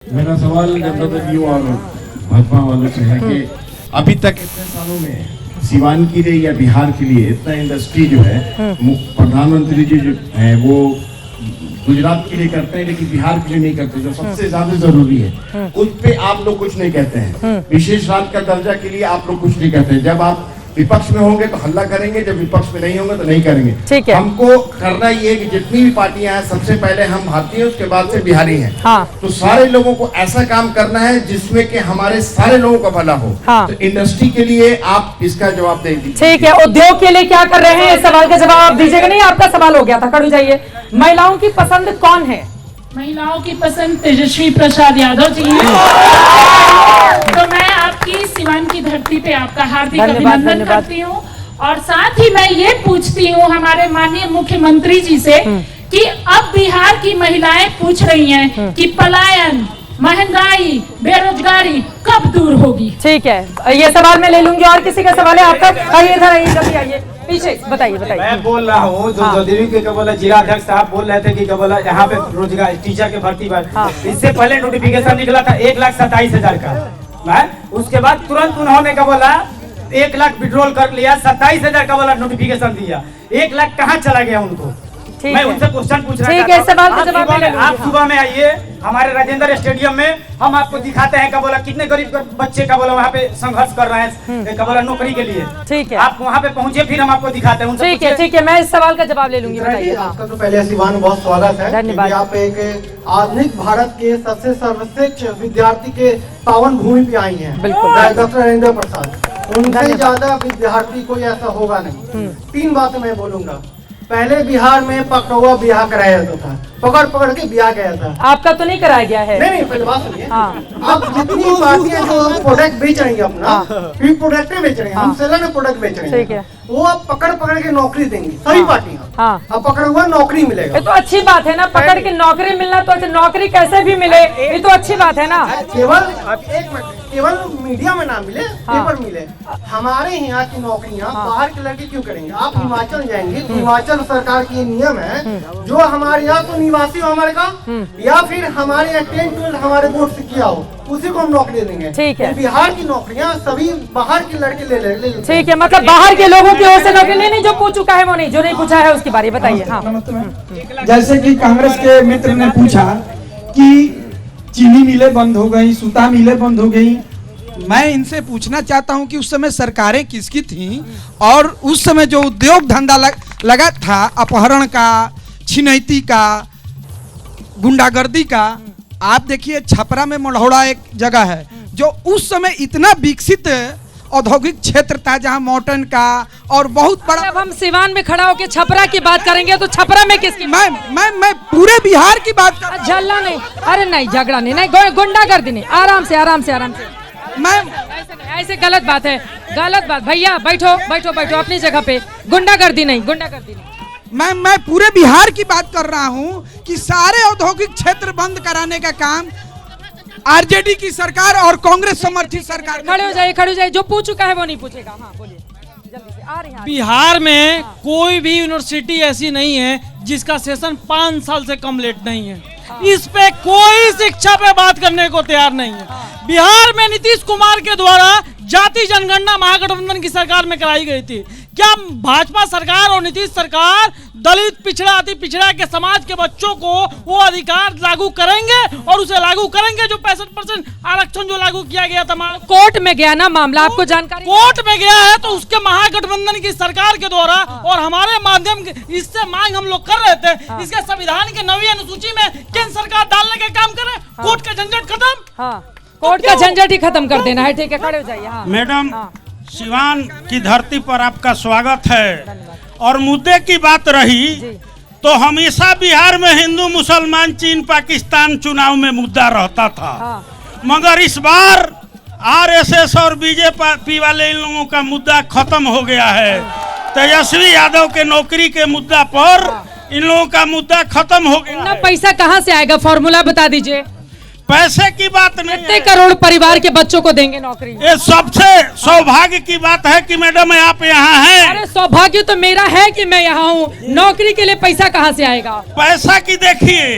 मेरा सवाल जनता दल यू और भाजपा वालों से है कि अभी तक इतने सालों में सिवान के लिए या बिहार के लिए इतना इंडस्ट्री जो है प्रधानमंत्री जी जो है वो गुजरात के लिए करते हैं लेकिन बिहार के लिए नहीं करते, जो सबसे ज्यादा जरूरी है उस पे आप लोग कुछ नहीं कहते हैं। विशेष राज्य का दर्जा के लिए आप लोग कुछ नहीं कहते हैं। जब आप विपक्ष में होंगे तो हल्ला करेंगे, जब विपक्ष में नहीं होंगे तो नहीं करेंगे। ठीक है। हमको करना ये कि जितनी भी पार्टियां हैं सबसे पहले हम भारतीय, उसके बाद से बिहारी हैं। हाँ। तो सारे लोगों को ऐसा काम करना है जिसमें कि हमारे सारे लोगों का भला हो। हाँ। तो इंडस्ट्री के लिए आप इसका जवाब दे दीजिए। ठीक है, उद्योग के लिए क्या कर रहे हैं, इस सवाल का जवाब आप दीजिएगा। नहीं, आपका सवाल हो गया था, खड़ू जाइए। महिलाओं की पसंद कौन है? महिलाओं की पसंद तेजस्वी प्रसाद यादव जी हैं। तो मैं आपकी सिवान की धरती पे आपका हार्दिक अभिनंदन करती हूँ और साथ ही मैं ये पूछती हूँ हमारे माननीय मुख्यमंत्री जी से कि अब बिहार की महिलाएं पूछ रही हैं कि पलायन, महंगाई, बेरोजगारी कब दूर होगी। ठीक है, ये सवाल मैं ले लूंगी। और किसी का सवाल है आपका? आइए इधर आइए, जल्दी आइए, पीछे बताइए। मैं बोल रहा हूँ जो जदयू के क्या बोला जिला अध्यक्ष साहब बोल रहे थे कि क्या बोला यहाँ पे रोजगार टीचर के भर्ती पर इससे पहले नोटिफिकेशन निकला था 1,27,000 का। उसके बाद तुरंत उन्होंने क्या बोला 1 लाख विड्रॉल कर लिया, 27,000 का बोला नोटिफिकेशन दिया। 1 लाख कहाँ चला गया उनको? मैं उनसे क्वेश्चन पूछ रहा ठीक है, सवाल का जवाब आप सुबह में आइए हमारे राजेंद्र स्टेडियम में, हम आपको दिखाते हैं क्या बोला कितने गरीब बच्चे का बोला वहाँ पे संघर्ष कर रहे हैं क्या बोला नौकरी के लिए। ठीक है, आप वहाँ पे पहुँचे फिर हम आपको दिखाते हैं। ठीक है, ठीक है, मैं इस सवाल का जवाब ले लूंगी। बताइए। आपका तो पहले सिवान में बहुत स्वागत है। धन्यवाद। आप एक आधुनिक भारत के सबसे सर्वश्रेष्ठ विद्यार्थी के पावन भूमि पे आई हैं। बिल्कुल। डॉक्टर नरेंद्र प्रसाद, उनसे ज्यादा विद्यार्थी कोई ऐसा होगा नहीं। 3 बातें मैं बोलूंगा। पहले बिहार में पकड़वा ब्याह कराया जाता था, पकड़ पकड़ के ब्याह गया था। आपका तो नहीं कराया गया है? नहीं, पहले बात सुनिए। हाँ। अब जितनी पार्टियां जो प्रोडक्ट बेच रही है अपना, फिर प्रोडक्ट बेच रहे हैं, हम सेलर में प्रोडक्ट बेच रहे हैं। ठीक है। वो अब पकड़ पकड़ के नौकरी देंगी सभी पार्टियां। हाँ। अब पकड़ हुआ नौकरी मिलेगा। ये तो अच्छी बात है ना, पकड़ के नौकरी मिलना तो अच्छा। नौकरी कैसे भी मिले ये तो अच्छी बात है ना। केवल एक मिनट, केवल मीडिया में ना मिले, पेपर मिले। हमारे यहाँ की नौकरियाँ बाहर के लड़के क्यों करेंगे? आप हिमाचल जाएंगे, हिमाचल सरकार की नियम है जो हमारे यहाँ तो निवासी हो हमारे का या फिर हमारे यहाँ 10-12 हमारे बोर्ड से किया हो उसी को हम नौकरी देंगे। ठीक है। बिहार की नौकरियाँ सभी बाहर के लड़के ले। ठीक है, मतलब बाहर के लोगों की ओर से नौकरी नहीं, जो पूछ चुका है वो नहीं, जो नहीं पूछा है उसके बारे में बताइए। हाँ। जैसे कि कांग्रेस के मित्र ने पूछा कि चीनी मिलें बंद हो गई, सूता मिलें बंद हो गई। मैं इनसे पूछना चाहता हूं कि उस समय सरकारें किसकी थीं और उस समय जो उद्योग धंधा लगा था, अपहरण का, छिनैती का, गुंडागर्दी का। आप देखिए छपरा में मढ़ौरा एक जगह है जो उस समय इतना विकसित औद्योगिक क्षेत्र था जहां मॉडर्न का और बहुत बड़ा। अब हम सिवान में खड़ा होकर छपरा की बात करेंगे तो छपरा में किसकी? मैं पूरे बिहार की बात कर। झल्ला नहीं, अरे नहीं, झगड़ा नहीं, गुंडागर्दी नहीं। आराम से आराम से आराम से। मैं ऐसे गलत बात है, गलत बात। भैया बैठो बैठो बैठो अपनी जगह पे। गुंडागर्दी नहीं, गुंडागर्दी नहीं। मैं पूरे बिहार की बात कर रहा हूं कि सारे औद्योगिक क्षेत्र बंद कराने का काम आरजेडी की सरकार और कांग्रेस समर्थित सरकार। खड़े हो जाइए, खड़े हो जाइए। जो पूछ चुका है वो नहीं पूछेगा। हाँ बोलिए जल्दी से। आ रही है। बिहार में कोई भी यूनिवर्सिटी ऐसी नहीं है जिसका सेशन 5 साल से कम लेट नहीं है। इस पे कोई शिक्षा पे बात करने को तैयार नहीं है। बिहार में नीतीश कुमार के द्वारा जाति जनगणना महागठबंधन की सरकार में कराई गई थी। क्या भाजपा सरकार और नीतीश सरकार दलित, पिछड़ा, अति पिछड़ा के समाज के बच्चों को वो अधिकार लागू करेंगे और उसे लागू करेंगे जो 65% आरक्षण जो लागू किया गया था? कोर्ट में गया ना मामला, आपको जानकारी? कोर्ट में गया है तो उसके महागठबंधन की सरकार के द्वारा और हमारे माध्यम इससे मांग हम लोग कर रहे थे इसके संविधान के 9वीं अनुसूची में केंद्र सरकार डालने का काम करे। कोर्ट का झंझट खत्म। हाँ, कोर्ट का झंझट ही खत्म कर देना है। ठीक है, खड़े हो जाइए। हाँ। मैडम, सिवान की धरती पर आपका स्वागत है। और मुद्दे की बात रही तो हमेशा बिहार में हिंदू, मुसलमान, चीन, पाकिस्तान चुनाव में मुद्दा रहता था। मगर इस बार आरएसएस और बीजेपी वाले इन लोगों का मुद्दा खत्म हो गया है। तेजस्वी यादव के नौकरी के मुद्दा पर इन लोगों का मुद्दा खत्म हो गया। इतना पैसा कहाँ से आएगा? फॉर्मूला बता दीजिए। पैसे की बात नहीं, कितने करोड़ परिवार के बच्चों को देंगे नौकरी? ये सबसे सौभाग्य की बात है कि मैडम आप यहाँ हैं। अरे सौभाग्य तो मेरा है कि मैं यहाँ हूँ। नौकरी के लिए पैसा कहाँ से आएगा? पैसा की देखिए,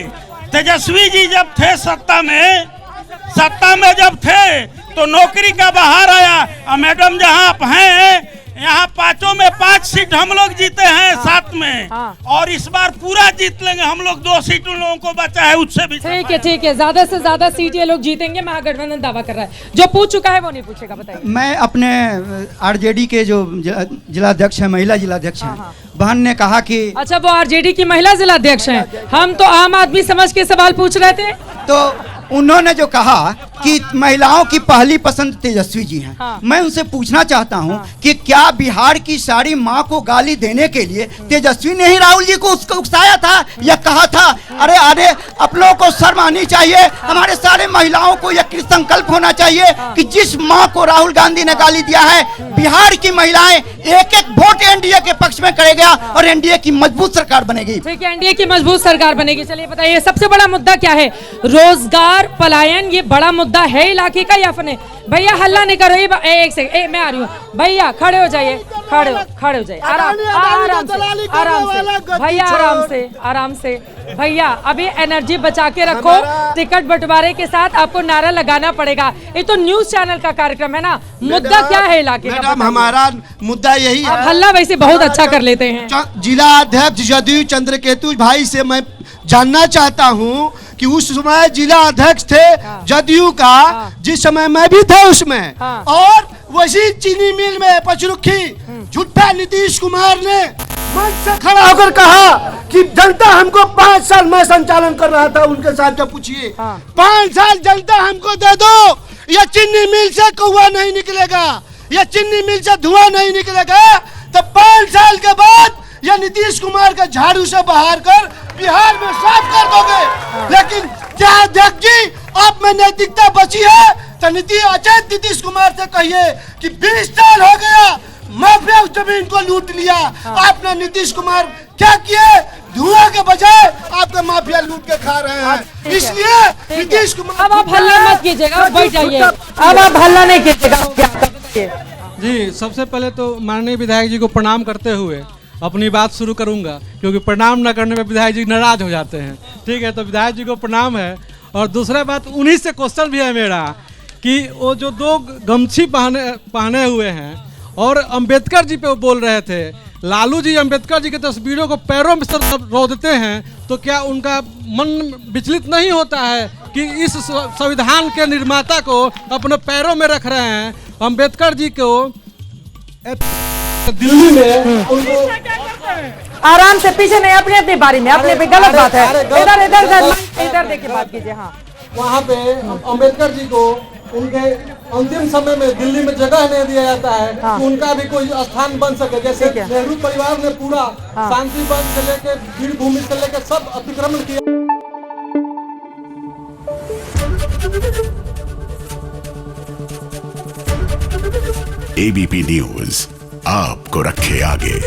तेजस्वी जी जब थे सत्ता में सत्ता में जब थे तो नौकरी का बाहर आया। मैडम जहाँ आप हैं यहाँ 5 में 5 सीट हम लोग जीते हैं, 7 में, और इस बार पूरा जीत लेंगे हम लोग। 2 सीट उन लोगों को बचा है, उससे भी ठीक है, ज्यादा से ज्यादा सीट ये लोग जीतेंगे, महागठबंधन दावा कर रहा है। जो पूछ चुका है वो नहीं पूछेगा, बताइए। मैं अपने आरजेडी के जो जिलाध्यक्ष है, महिला जिलाध्यक्ष हैं, बहन ने कहा कि अच्छा, वो आरजेडी की महिला जिलाध्यक्ष हैं। हम तो आम आदमी समझ के सवाल पूछ रहे थे। तो उन्होंने जो कहा कि महिलाओं की पहली पसंद तेजस्वी जी हैं। मैं उनसे पूछना चाहता हूं कि क्या बिहार की सारी माँ को गाली देने के लिए तेजस्वी ने ही राहुल जी को उसको उकसाया था या कहा था? अरे आप लोगों को शर्म आनी चाहिए, हमारे सारे महिलाओं को यह संकल्प होना चाहिए कि जिस माँ को राहुल गांधी ने गाली दिया है, बिहार की महिलाएं एक एक वोट एनडीए के पक्ष में करेगा और एनडीए की मजबूत सरकार बनेगी। ठीक है, एनडीए की मजबूत सरकार बनेगी। चलिए बताइए, सबसे बड़ा मुद्दा क्या है? रोजगार पलायन, ये बड़ा मुद्दा है इलाके का या फिर? भैया हल्ला नहीं करो, एक सेकंड, मैं आ रही हूँ। भैया खड़े हो जाइए, खड़े हो जाइए, आराम से भैया, आराम से भैया। अभी एनर्जी बचा के रखो, टिकट बंटवारे के साथ आपको नारा लगाना पड़ेगा। ये तो न्यूज चैनल का कार्यक्रम है ना। मुद्दा क्या है इलाके का? मैडम, हमारा मुद्दा यही है। हल्ला वैसे बहुत अच्छा कर लेते हैं। जिला अध्यक्ष जदयू चंद्रकेतु भाई से मैं जानना चाहता हूँ कि उस समय जिला अध्यक्ष थे जदयू का, जिस समय मैं भी था उसमें, और वही चीनी मिल में पचरुखी झूठा नीतीश कुमार ने मंच से खड़ा होकर कहा कि जनता हमको 5 साल मैं संचालन कर रहा था, उनके साथ जब पूछिए 5 साल जनता हमको दे दो, या चीनी मिल से कौवा नहीं निकलेगा, या चीनी मिल से धुआं नहीं निकलेगा, तो 5 साल के बाद या नीतीश कुमार का झाड़ू से बाहर कर बिहार में साफ कर दोगे। लेकिन क्या अध्यक्ष जी आप में नैतिकता बची है? तो नीतीश कुमार से कहिए कि 20 साल हो गया माफिया जमीन को लूट लिया। आपने नीतीश कुमार क्या किए? धुआं के बजाय आपका माफिया लूट के खा रहे हैं। इसलिए नीतीश कुमार, अब आप हल्ला मत कीजिएगा, बैठ जाइए। अब आप हल्ला नहीं कीजिएगा। जी, सबसे पहले तो माननीय विधायक जी को प्रणाम करते हुए अपनी बात शुरू करूंगा, क्योंकि प्रणाम न करने में विधायक जी नाराज हो जाते हैं। ठीक है, तो विधायक जी को प्रणाम है। और दूसरा बात, उन्हीं से क्वेश्चन भी है मेरा कि वो जो 2 गमछी पहने हुए हैं और अंबेडकर जी पे वो बोल रहे थे, लालू जी अंबेडकर जी की तस्वीरों को पैरों में रौदते हैं, तो क्या उनका मन विचलित नहीं होता है कि इस संविधान के निर्माता को अपने पैरों में रख रहे हैं? अंबेडकर जी को दिल्ली में उनको आराम से, पीछे नहीं, अपनी बारी में, अपने पे गलत बात है। इधर देखिए, बात कीजिए। हाँ, वहाँ पे अंबेडकर जी को उनके अंतिम समय में दिल्ली में जगह नहीं दिया जाता है कि उनका भी कोई स्थान बन सके। जैसे नेहरू परिवार ने पूरा शांति वन से लेके वीर भूमि से लेके सब अतिक्रमण किया। एबीपी न्यूज आपको रखे आगे।